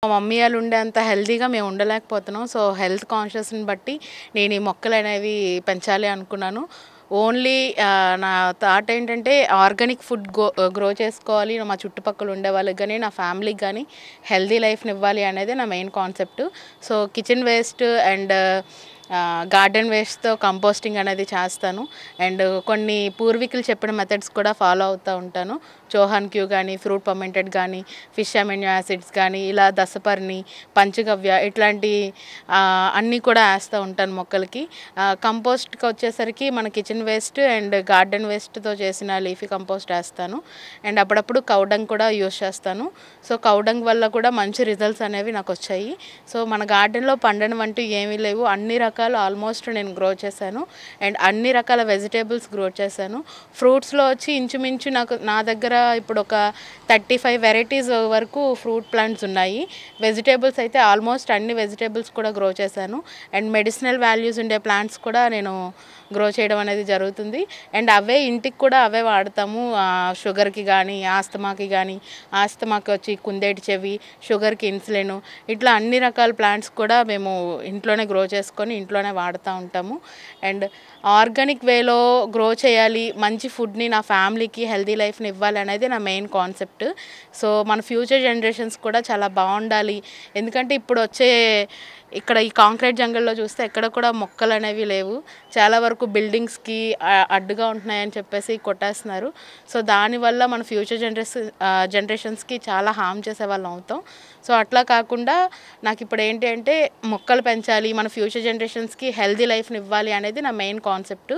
మా మమ్మీ వాళ్ళు ఉండేంత హెల్తీగా మేము ఉండలేకపోతున్నాం. సో, హెల్త్ కాన్షియస్‌ని బట్టి నేను ఈ మొక్కలనేవి పెంచాలి అనుకున్నాను. ఓన్లీ నా థాట్ ఏంటంటే ఆర్గానిక్ ఫుడ్ గ్రో చేసుకోవాలి. మా చుట్టుపక్కల ఉండే వాళ్ళకి గాని, నా ఫ్యామిలీకి గాని హెల్తీ లైఫ్‌నివ్వాలి అనేదే నా main concept. So, kitchen waste and garden వేస్ట్‌తో కంపోస్టింగ్ అనేది చేస్తాను. అండ్ కొన్ని పూర్వీకులు చెప్పిన మెథడ్స్ కూడా ఫాలో అవుతూ ఉంటాను. చోహాన్ క్యూ గానీ, ఫ్రూట్ ఫర్మెంటెడ్ గానీ, ఫిష్ అమైనో యాసిడ్స్ గానీ, ఇలా దశపర్ణి, పంచగవ్య ఇట్లాంటి అన్నీ కూడా ఏస్తూ ఉంటాను మొక్కలకి. కంపోస్ట్‌కి వచ్చేసరికి మన కిచెన్ వేస్ట్ అండ్ గార్డెన్ వేస్ట్‌తో చేసిన లీఫీ కంపోస్ట్ ఏస్తాను. అండ్ అప్పుడప్పుడు కౌ డంగ్ కూడా యూజ్ చేస్తాను. సో, కౌ డంగ్ వల్ల కూడా మంచి రిజల్ట్స్ అనేవి నాకొచ్చాయి. సో, మన గార్డెన్‌లో పండనివంటూ ఏమీ లేవు. అన్ని రకాలు ఆల్మోస్ట్ నేను గ్రో చేశాను. అండ్ అన్ని రకాల వెజిటేబుల్స్ గ్రో చేశాను. ఫ్రూట్స్‌లో వచ్చి ఇంచుమించు నా దగ్గర ఇప్పుడు ఒక 35 వెరైటీస్ వరకు ఫ్రూట్ ప్లాంట్స్ ఉన్నాయి. వెజిటేబుల్స్ అయితే ఆల్మోస్ట్ అన్ని వెజిటేబుల్స్ కూడా గ్రో చేశాను. అండ్ మెడిసినల్ వాల్యూస్ ఉండే ప్లాంట్స్ కూడా నేను గ్రో చేయడం అనేది జరుగుతుంది. అండ్ ఇంటికి కూడా అవే వాడతాము. షుగర్‌కి గానీ, ఆస్తమాకి గానీ, ఆస్తమాకి వచ్చి కుందేటి చెవి, షుగర్‌కి ఇన్సులిన్ ఇట్లా అన్ని రకాల ప్లాంట్స్ కూడా మేము ఇంట్లోనే గ్రో చేసుకొని ఇంట్లోనే వాడుతూ ఉంటాము. అండ్ ఆర్గానిక్ వేలో గ్రో చేయాలి, మంచి ఫుడ్‌ని నా ఫ్యామిలీకి హెల్తీ లైఫ్‌ని ఇవ్వాలి అనేది నా మెయిన్ కాన్సెప్ట్. సో, మన ఫ్యూచర్ జనరేషన్స్ కూడా చాలా బావుండాలి. ఎందుకంటే ఇక్కడ ఈ కాంక్రీట్ జంగల్‌లో చూస్తే ఎక్కడ కూడా మొక్కలనేవి లేవు. చాలా వరకు బిల్డింగ్స్‌కి అడ్డుగా ఉంటున్నాయని చెప్పేసి కొట్టేస్తున్నారు. సో, దానివల్ల మన ఫ్యూచర్ జనరేషన్స్‌కి చాలా హార్మ్ చేసేవాళ్ళం అవుతాం. సో, అట్లా కాకుండా నాకిప్పుడు ఏంటి అంటే మొక్కలు పెంచాలి, మన ఫ్యూచర్ జనరేషన్స్‌కి హెల్తీ లైఫ్‌ని ఇవ్వాలి అనేది నా మెయిన్ కాన్సెప్ట్.